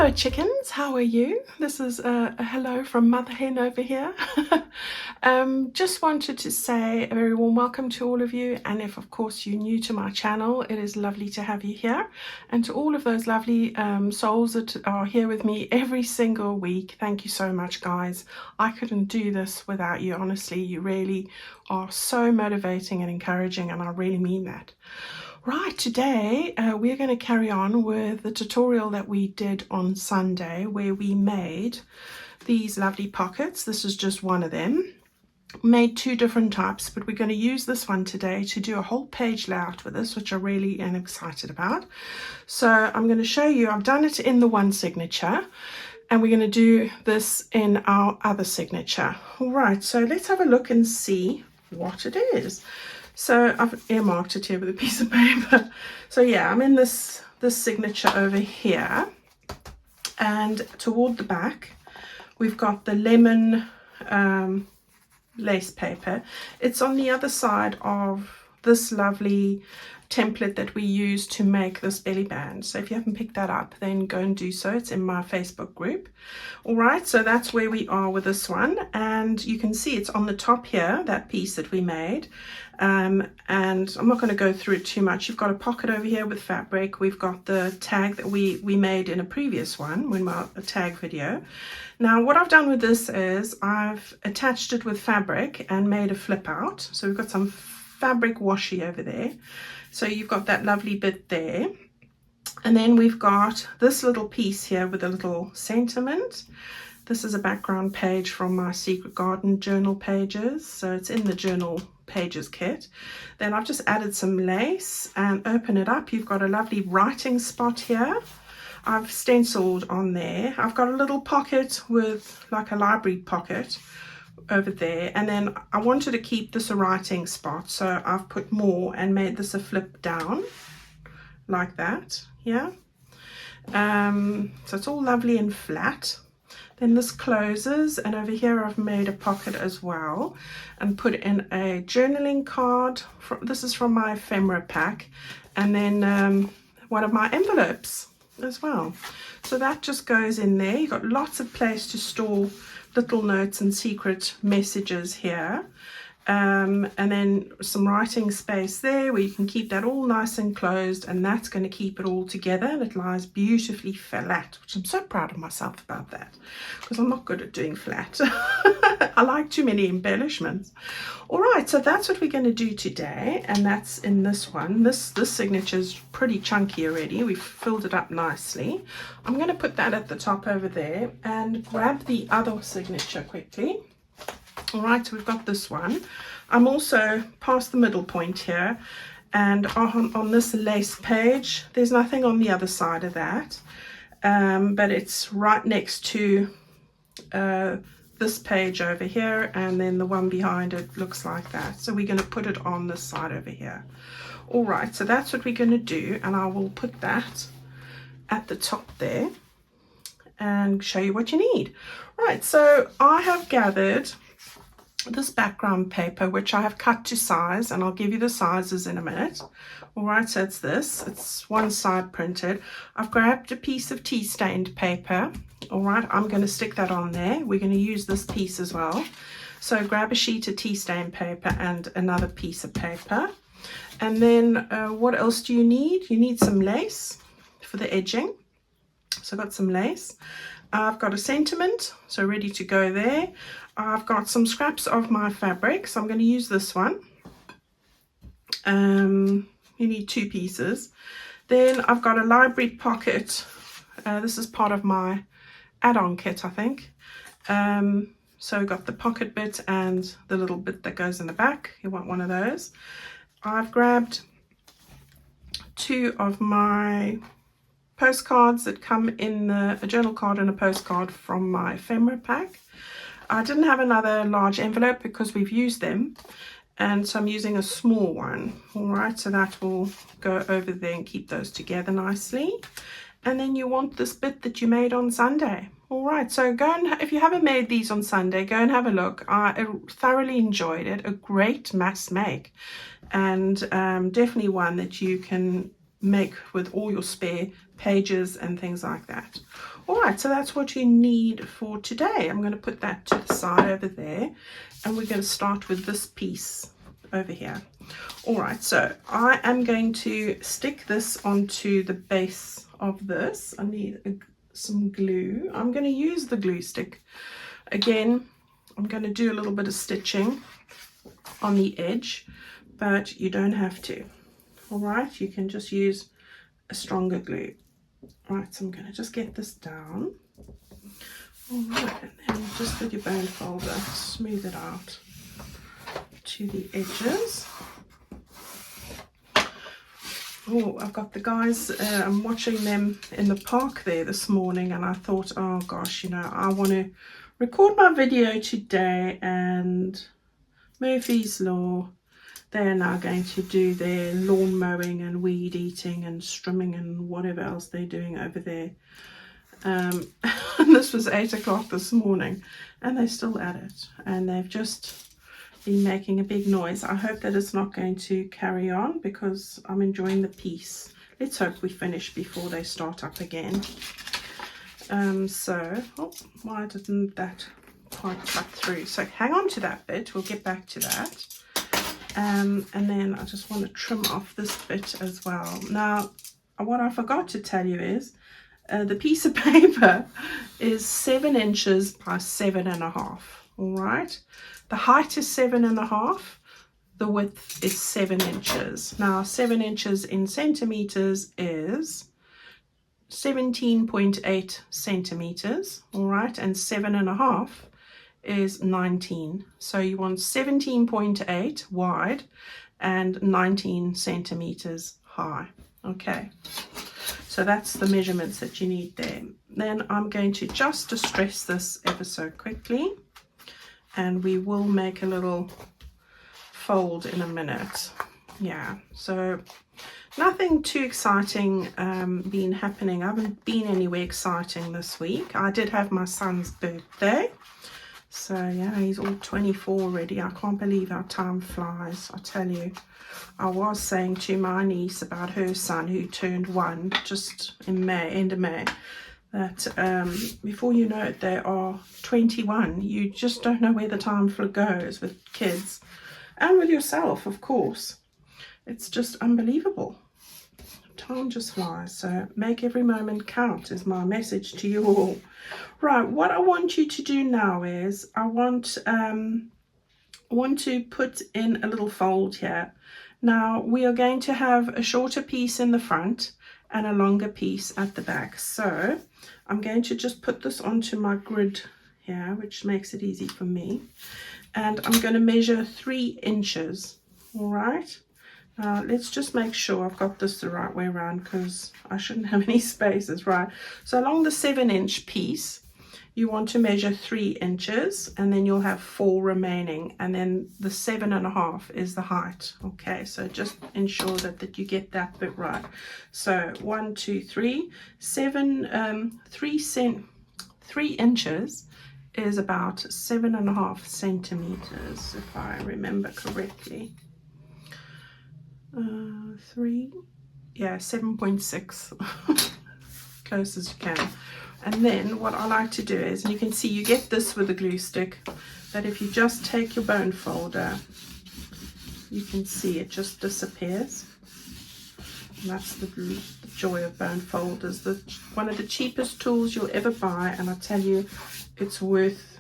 Hello chickens, how are you? This is a hello from Mother Hen over here. Just wanted to say a very warm welcome to all of you, and if of course you're new to my channel, it is lovely to have you here. And to all of those lovely souls that are here with me every single week, thank you so much guys. I couldn't do this without you, honestly. You really are so motivating and encouraging, and I really mean that. Right, today we're going to carry on with the tutorial that we did on Sunday, where we made these lovely pockets. This is just one of them. Made two different types, but we're going to use this one today to do a whole page layout with this, which I really am excited about. So I'm going to show you, I've done it in the one signature, and we're going to do this in our other signature. All right, so let's have a look and see what it is. So I've earmarked it here with a piece of paper. So yeah, I'm in this signature over here, and toward the back we've got the lemon lace paper. It's on the other side of this lovely template that we use to make this belly band. So if you haven't picked that up, then go and do so. It's in my Facebook group. All right, so that's where we are with this one, and you can see it's on the top here, that piece that we made. And I'm not going to go through it too much. You've got a pocket over here with fabric. We've got the tag that we made in a previous one, a tag video. Now what I've done with this is I've attached it with fabric and made a flip out. So we've got some fabric washi over there. So you've got that lovely bit there. And then we've got this little piece here with a little sentiment. This is a background page from my Secret Garden journal pages. So it's in the journal pages kit. Then I've just added some lace, and open it up. You've got a lovely writing spot here. I've stenciled on there. I've got a little pocket with like a library pocket over there, and then I wanted to keep this a writing spot, so I've put more and made this a flip down like that. Yeah, so it's all lovely and flat. Then this closes, and over here I've made a pocket as well and put in a journaling card. This is from my ephemera pack, and then one of my envelopes as well. So that just goes in there. You've got lots of place to store little notes and secret messages here, and then some writing space there where you can keep that all nice and closed, and that's going to keep it all together, and it lies beautifully flat, which I'm so proud of myself about that, because I'm not good at doing flat. I like too many embellishments. All right, so that's what we're going to do today, and that's in this one. This signature is pretty chunky already. We've filled it up nicely. I'm going to put that at the top over there and grab the other signature quickly. All right, so we've got this one. I'm also past the middle point here, and on this lace page, there's nothing on the other side of that, but it's right next to this page over here, and then the one behind it looks like that. So we're going to put it on this side over here. All right, so that's what we're going to do, and I will put that at the top there and show you what you need. Right, so I have gathered this background paper, which I have cut to size, and I'll give you the sizes in a minute. All right, so it's one side printed. I've grabbed a piece of tea stained paper. All right, I'm going to stick that on there. We're going to use this piece as well. So grab a sheet of tea stained paper and another piece of paper. And then what else do you need? You need some lace for the edging. So I've got some lace. I've got a sentiment, so ready to go there. I've got some scraps of my fabric, so I'm going to use this one. You need two pieces. Then I've got a library pocket. This is part of my add-on kit, I think. So we've got the pocket bit and the little bit that goes in the back. You want one of those. I've grabbed two of my postcards that come in a journal card and a postcard from my ephemera pack. I didn't have another large envelope because we've used them, and so I'm using a small one. All right, so that will go over there and keep those together nicely. And then you want this bit that you made on Sunday. All right, so go and, if you haven't made these on Sunday, go and have a look. I thoroughly enjoyed it. A great mass make, and definitely one that you can make with all your spare pages and things like that. All right, so that's what you need for today. I'm going to put that to the side over there, and we're going to start with this piece over here. All right, so I am going to stick this onto the base of this. I need some glue. I'm going to use the glue stick. Again, I'm going to do a little bit of stitching on the edge, but you don't have to. All right, you can just use a stronger glue. All right, so I'm going to just get this down. All right, and then just with your bone folder, smooth it out to the edges. Oh, I've got the guys, I'm watching them in the park there this morning, and I thought, oh gosh, you know, I want to record my video today, and Murphy's Law, they're now going to do their lawn mowing and weed eating and strimming and whatever else they're doing over there. And this was 8 o'clock this morning, and they're still at it, and they've just been making a big noise. I hope that it's not going to carry on, because I'm enjoying the piece. Let's hope we finish before they start up again. So, oh, why didn't that part cut through? So hang on to that bit, we'll get back to that. And then I just want to trim off this bit as well. Now, what I forgot to tell you is the piece of paper is 7 inches by 7.5. All right, the height is 7.5, the width is 7 inches. Now 7 inches in centimeters is 17.8 centimeters. All right, and 7.5 is 19. So you want 17.8 wide and 19 centimeters high. Okay, so that's the measurements that you need there. Then I'm going to just distress this ever so quickly, and we will make a little fold in a minute. Yeah, so nothing too exciting been happening. I haven't been anywhere exciting this week. I did have my son's birthday. So yeah, he's all 24 already. I can't believe how time flies, I tell you. I was saying to my niece about her son who turned 1 just in May, end of May, that before you know it, they are 21. You just don't know where the time goes with kids, and with yourself, of course. It's just unbelievable. Time just flies. So make every moment count is my message to you all. Right, what I want you to do now is I want to put in a little fold here. Now we are going to have a shorter piece in the front and a longer piece at the back. So I'm going to just put this onto my grid here, which makes it easy for me. And I'm going to measure 3 inches. All right. Let's just make sure I've got this the right way around, because I shouldn't have any spaces, right? So along the 7-inch piece, you want to measure 3 inches, and then you'll have 4 remaining, and then the 7.5 is the height. Okay, so just ensure that you get that bit right. So 1, 2, 3, 3 inches is about 7.5 centimeters, if I remember correctly. 7.6 close as you can. And then what I like to do is, and you can see you get this with a glue stick, that if you just take your bone folder, you can see it just disappears. And that's the joy of bone folders. One of the cheapest tools you'll ever buy, and I tell you, it's worth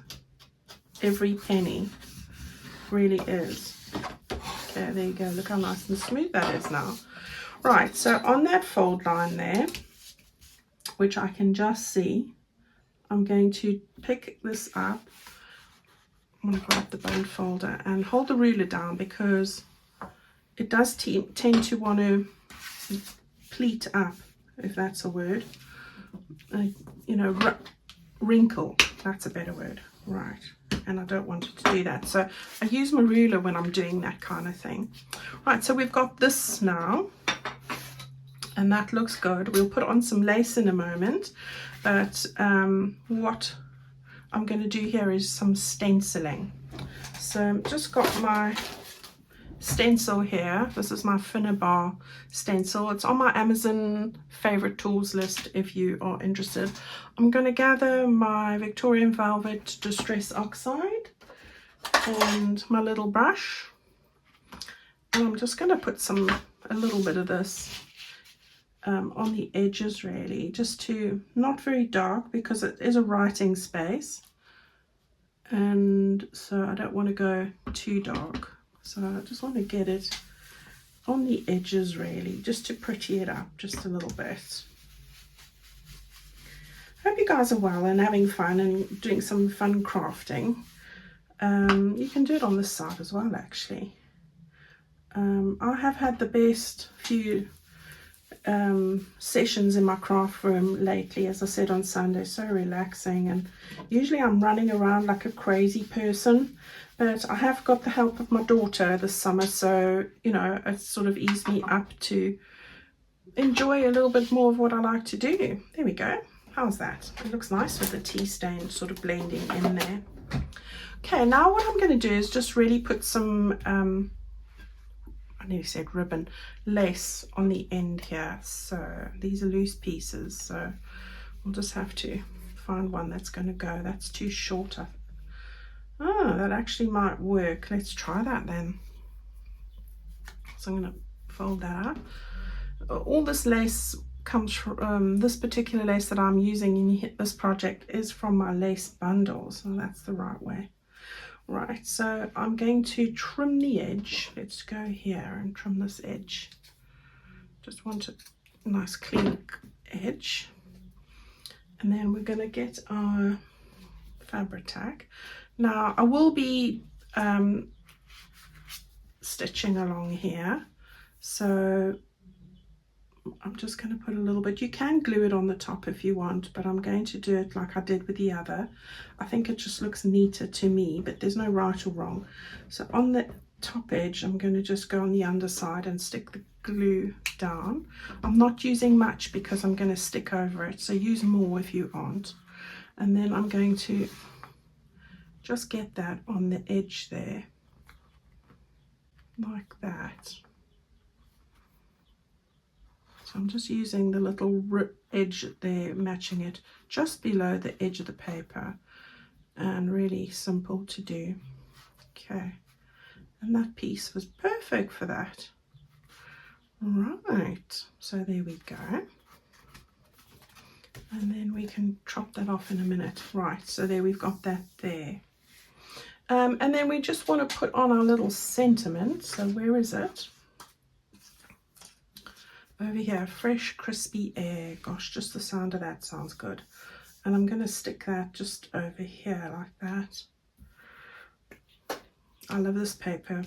every penny. It really is. Okay, there you go. Look how nice and smooth that is now. Right, so on that fold line there, which I can just see, I'm going to pick this up. I'm going to grab the bone folder and hold the ruler down, because it does tend to want to pleat up, if that's a word. You know, wrinkle, that's a better word. Right, and I don't want it to do that, so I use my ruler when I'm doing that kind of thing. Right, so we've got this now, and that looks good. We'll put on some lace in a moment, but what I'm going to do here is some stenciling. So I've just got my stencil here. This is my Finnabar stencil. It's on my Amazon favorite tools list if you are interested. I'm going to gather my Victorian Velvet Distress Oxide and my little brush, and I'm just going to put a little bit of this on the edges, really, just to, not very dark because it is a writing space, and so I don't want to go too dark, so I just want to get it on the edges, really, just to pretty it up just a little bit. Hope you guys are well and having fun and doing some fun crafting. You can do it on this side as well, actually. I have had the best few sessions in my craft room lately, as I said on Sunday. So relaxing, and usually I'm running around like a crazy person, but I have got the help of my daughter this summer, so you know, it's sort of eased me up to enjoy a little bit more of what I like to do. There we go. How's that? It looks nice with the tea stain sort of blending in there. Okay, now what I'm going to do is just really put some I nearly said ribbon, lace on the end here. So these are loose pieces, so we'll just have to find one that's going to go. That's too short. Oh, that actually might work. Let's try that then. So I'm going to fold that up. All this lace comes from this particular lace that I'm using in this project is from my lace bundle, so that's the right way. Right, so I'm going to trim the edge. Let's go here and trim this edge. Just want a nice clean edge, and then we're going to get our fabric tack. Now I will be stitching along here, so I'm just going to put a little bit. You can glue it on the top if you want, but I'm going to do it like I did with the other. I think it just looks neater to me, but there's no right or wrong. So on the top edge, I'm going to just go on the underside and stick the glue down. I'm not using much because I'm going to stick over it, so use more if you want. And then I'm going to just get that on the edge there, like that. So I'm just using the little edge there, matching it just below the edge of the paper, and really simple to do. Okay, and that piece was perfect for that. Right, so there we go. And then we can chop that off in a minute. Right, so there we've got that there. And then we just want to put on our little sentiment. So where is it? Over here, fresh crispy air. Gosh, just the sound of that sounds good. And I'm going to stick that just over here like that. I love this paper,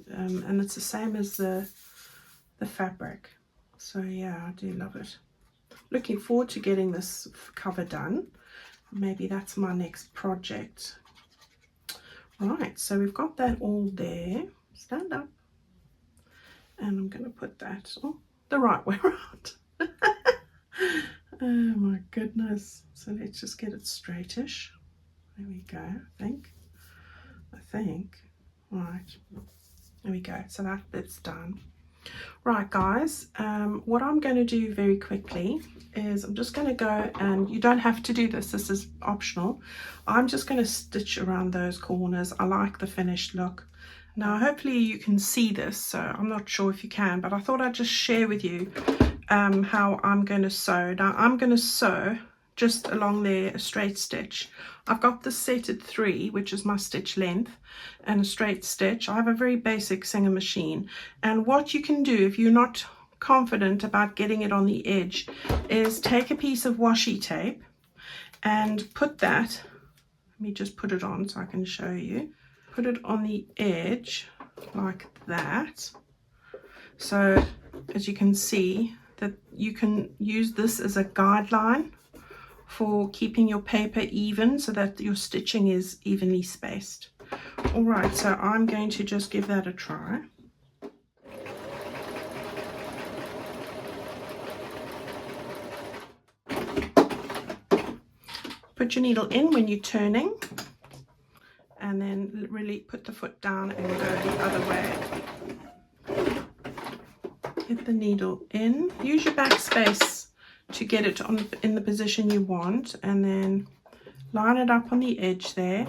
and it's the same as the fabric, so yeah, I do love it. Looking forward to getting this cover done. Maybe that's my next project. Right, so we've got that all there. Stand up, and I'm going to put that the right way around. Oh my goodness. So let's just get it straightish. There we go. I think. Right, there we go. So that bit's done. Right, guys, what I'm going to do very quickly is I'm just going to go, and you don't have to do this, this is optional. I'm just going to stitch around those corners. I like the finished look. Now hopefully you can see this, so I'm not sure if you can, but I thought I'd just share with you how I'm going to sew. Now I'm going to sew just along there a straight stitch. I've got this set at 3, which is my stitch length, and a straight stitch. I have a very basic Singer machine, and what you can do if you're not confident about getting it on the edge is take a piece of washi tape and put that, let me just put it on so I can show you, put it on the edge like that. So as you can see, that you can use this as a guideline for keeping your paper even so that your stitching is evenly spaced. All right, so I'm going to just give that a try. Put your needle in when you're turning, and and then really put the foot down and go the other way. Get the needle in, use your backspace to get it on in the position you want, and then line it up on the edge there.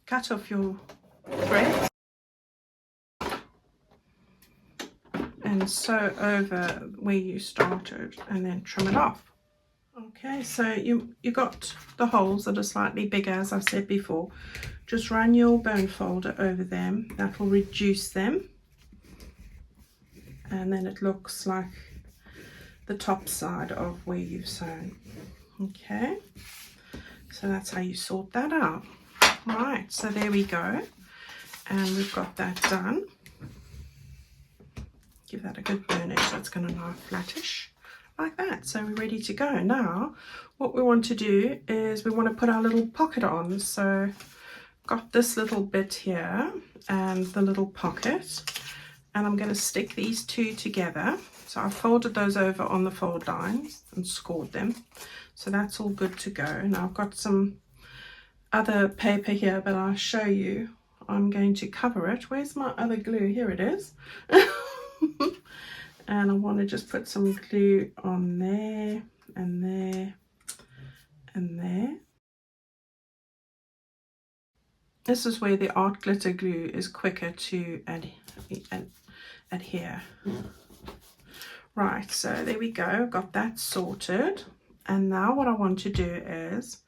Cut off your thread and sew over where you started, and then trim it off. Okay, so you got the holes that are slightly bigger, as I've said before. Just run your bone folder over them. That will reduce them, and then it looks like the top side of where you've sewn. Okay, so that's how you sort that out. Right, so there we go, and we've got that done. Give that a good burnish, so it's going to lie flattish like that. So we're ready to go. Now what we want to do is we want to put our little pocket on. So got this little bit here and the little pocket, and I'm going to stick these two together. So I folded those over on the fold lines and scored them, so that's all good to go. Now I've got some other paper here, but I'll show you. I'm going to cover it. Where's my other glue? Here it is. And I want to just put some glue on there and there and there. This is where the art glitter glue is quicker to adhere. Right, so there we go, got that sorted. And now what I want to do is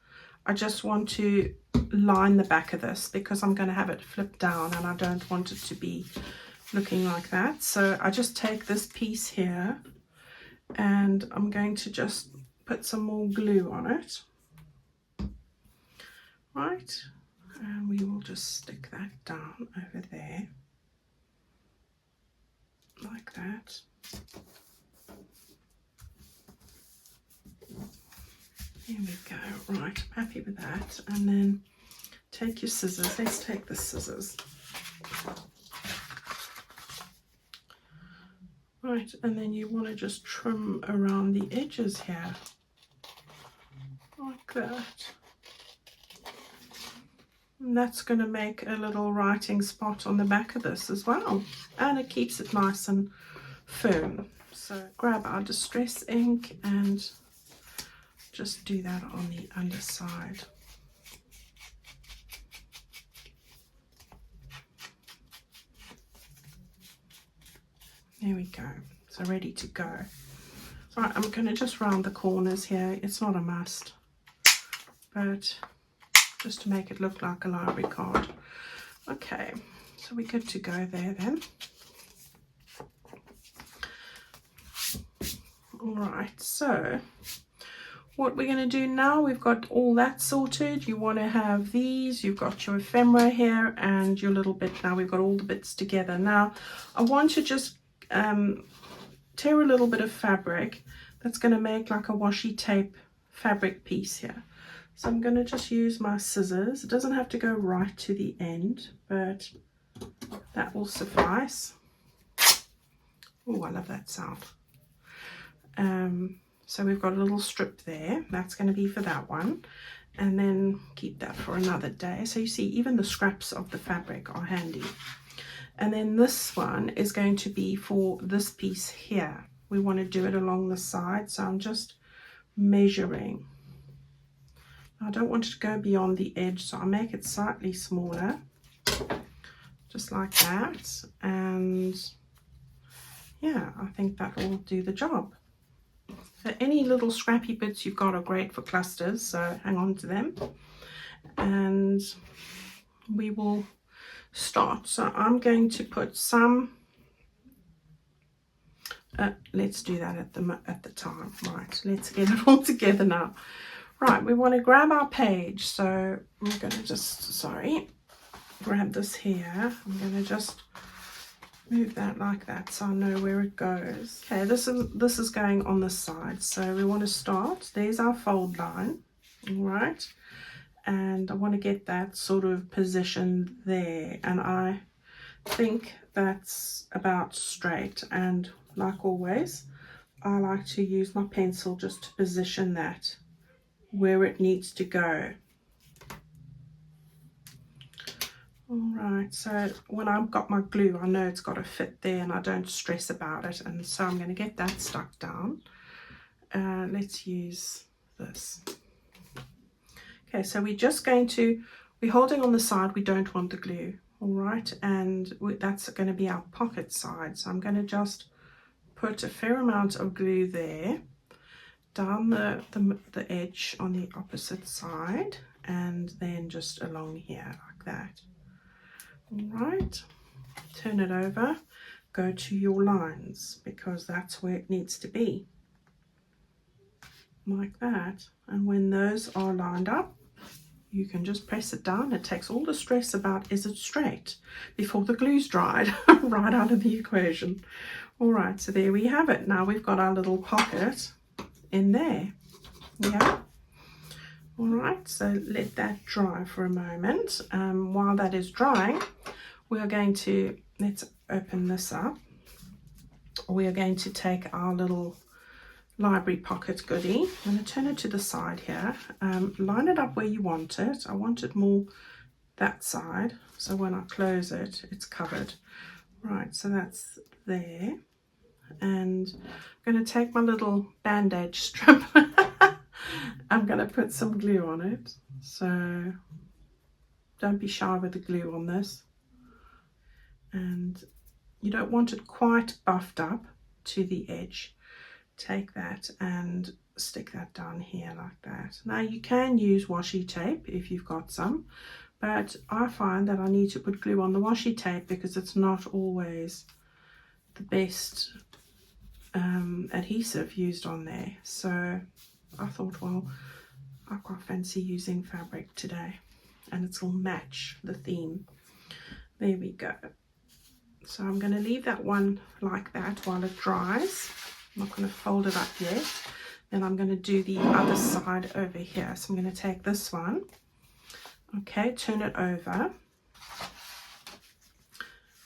I just want to line the back of this, because I'm going to have it flipped down and I don't want it to be looking like that. So I just take this piece here and I'm going to just put some more glue on it. Right, and we will just stick that down over there like that. Here we go. Right, I'm happy with that. And then take your scissors. Let's take the scissors. Right, and then you want to just trim around the edges here like that. And that's going to make a little writing spot on the back of this as well, and it keeps it nice and firm. So grab our distress ink and just do that on the underside. There we go, so ready to go. Right, I'm going to just round the corners here. It's not a must, but just to make it look like a library card. Okay, so we're good to go there then. All right, so what we're going to do now, we've got all that sorted. You want to have these, you've got your ephemera here and your little bit. Now we've got all the bits together. Now I want to just tear a little bit of fabric that's going to make like a washi tape fabric piece here. So I'm going to just use my scissors. It doesn't have to go right to the end, but that will suffice. Oh, I love that sound. So we've got a little strip there. That's going to be for that one. And then keep that for another day. So you see, even the scraps of the fabric are handy. And then this one is going to be for this piece here. We want to do it along the side. So I'm just measuring. I don't want it to go beyond the edge, so I'll make it slightly smaller, just like that. And yeah, I think that will do the job. So any little scrappy bits you've got are great for clusters, so hang on to them. And we will start. So I'm going to put some, let's do that at the time. Right, let's get it all together now. Right, we want to grab our page, so I'm going to just, grab this here. I'm going to just move that like that so I know where it goes. Okay, this is going on the side, so we want to start. There's our fold line, all right, and I want to get that sort of positioned there, and I think that's about straight, and like always I like to use my pencil just to position that where it needs to go. Alright, so when I've got my glue, I know it's got to fit there and I don't stress about it, and so I'm going to get that stuck down. Let's use this. Okay, so we're just going to, we're holding on the side we don't want the glue, alright, and that's going to be our pocket side. So I'm going to just put a fair amount of glue there, down the edge on the opposite side, and then just along here like that. Alright, turn it over, go to your lines because that's where it needs to be, like that. And when those are lined up, you can just press it down. It takes all the stress about is it straight before the glue's dried right out of the equation. Alright, so there we have it. Now we've got our little pocket in there. Yeah. Alright, so let that dry for a moment. While that is drying, we are going to, let's open this up. We are going to take our little library pocket goodie. I'm going to turn it to the side here. Line it up where you want it. I want it more that side, so when I close it, it's covered. Right, so that's there. And I'm going to take my little bandage strip. I'm going to put some glue on it. So don't be shy with the glue on this. And you don't want it quite buffed up to the edge. Take that and stick that down here like that. Now you can use washi tape if you've got some, but I find that I need to put glue on the washi tape because it's not always the best adhesive used on there. So I thought, well, I quite fancy using fabric today and it'll match the theme. There we go. So I'm going to leave that one like that while it dries. I'm not going to fold it up yet. Then I'm going to do the other side over here. So I'm going to take this one, okay, turn it over,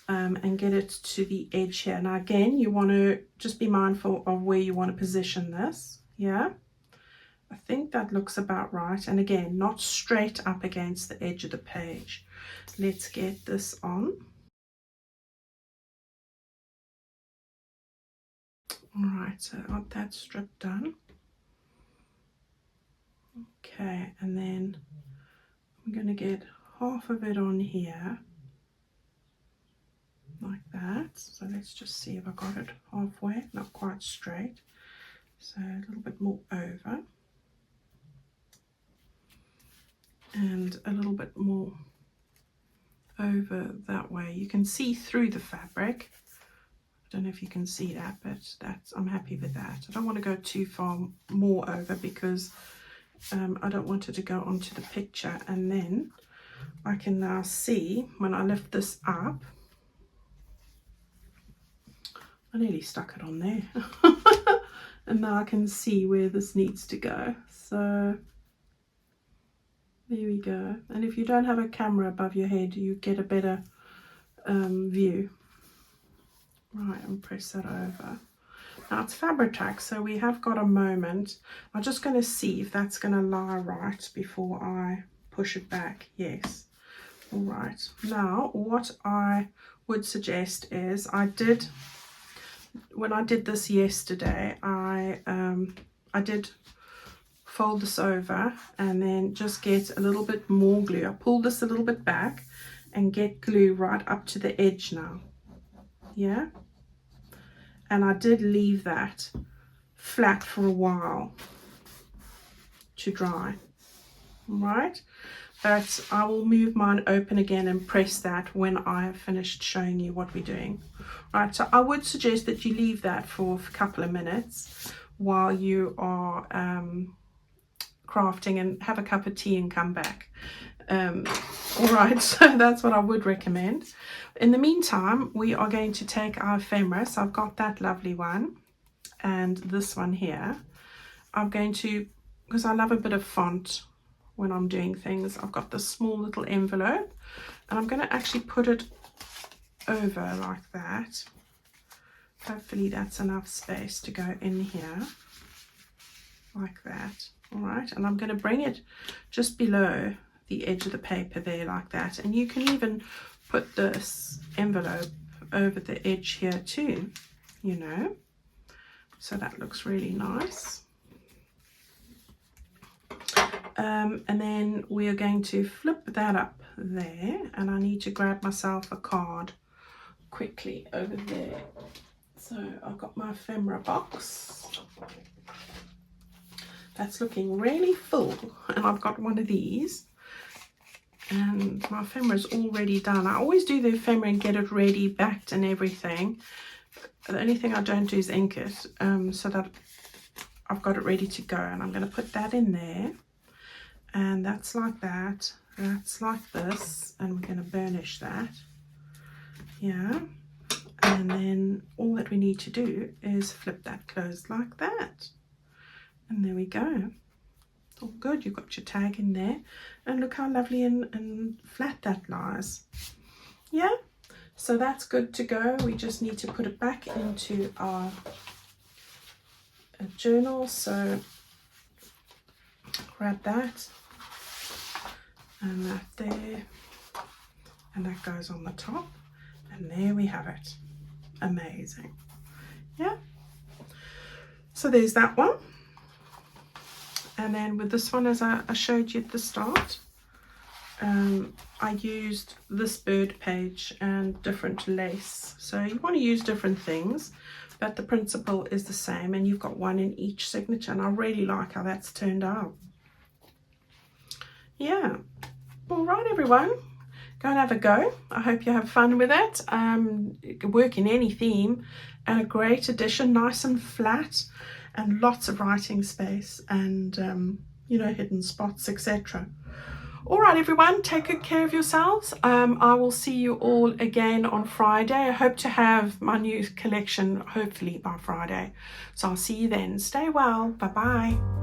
and get it to the edge here. Now again, you want to just be mindful of where you want to position this. Yeah, I think that looks about right. And again, not straight up against the edge of the page. Let's get this on. Alright, so I got that strip done. Okay, and then I'm going to get half of it on here, like that. So let's just see if I got it halfway, not quite straight. So a little bit more over. And a little bit more over that way. You can see through the fabric. I don't know if you can see that, but I'm happy with that. I don't want to go too far more over because I don't want it to go onto the picture. And then I can now see when I lift this up, I nearly stuck it on there. And now I can see where this needs to go. So there we go. And if you don't have a camera above your head, you get a better view. Right, and press that over. Now it's Fabri-Tac, so we have got a moment. I'm just going to see if that's going to lie right before I push it back. Yes. All right. Now what I would suggest is when I did this yesterday, I did fold this over and then just get a little bit more glue. I pull this a little bit back and get glue right up to the edge now. Yeah. And I did leave that flat for a while to dry. All right. But I will move mine open again and press that when I have finished showing you what we're doing. Right, so I would suggest that you leave that for a couple of minutes while you are crafting, and have a cup of tea and come back. All right, so that's what I would recommend. In the meantime, we are going to take our ephemera. So I've got that lovely one and this one here. I'm going to, because I love a bit of font when I'm doing things, I've got this small little envelope and I'm going to actually put it over like that. Hopefully that's enough space to go in here like that. All right, and I'm going to bring it just below the edge of the paper there like that. And you can even put this envelope over the edge here too, you know, so that looks really nice. And then we are going to flip that up there, and I need to grab myself a card quickly over there. So I've got my ephemera box that's looking really full, and I've got one of these, and my ephemera is already done. I always do the ephemera and get it ready, backed and everything. The only thing I don't do is ink it, so that I've got it ready to go. And I'm going to put that in there, and that's like that, that's like this, and we're going to burnish that, yeah. And then all that we need to do is flip that closed like that, and there we go. All good. You've got your tag in there, and look how lovely and flat that lies. Yeah, so that's good to go. We just need to put it back into our journal. So grab that and that there, and that goes on the top, and there we have it. Amazing. Yeah, so there's that one. And then with this one, as I showed you at the start, I used this bird page and different lace. So you want to use different things, but the principle is the same, and you've got one in each signature, and I really like how that's turned out. Yeah. All right, everyone, go and have a go. I hope you have fun with it. It can work in any theme, and a great addition, nice and flat, and lots of writing space, and you know, hidden spots, etc. All right, everyone, take good care of yourselves. I will see you all again on Friday. I hope to have my new collection hopefully by Friday, so I'll see you then. Stay well. Bye bye.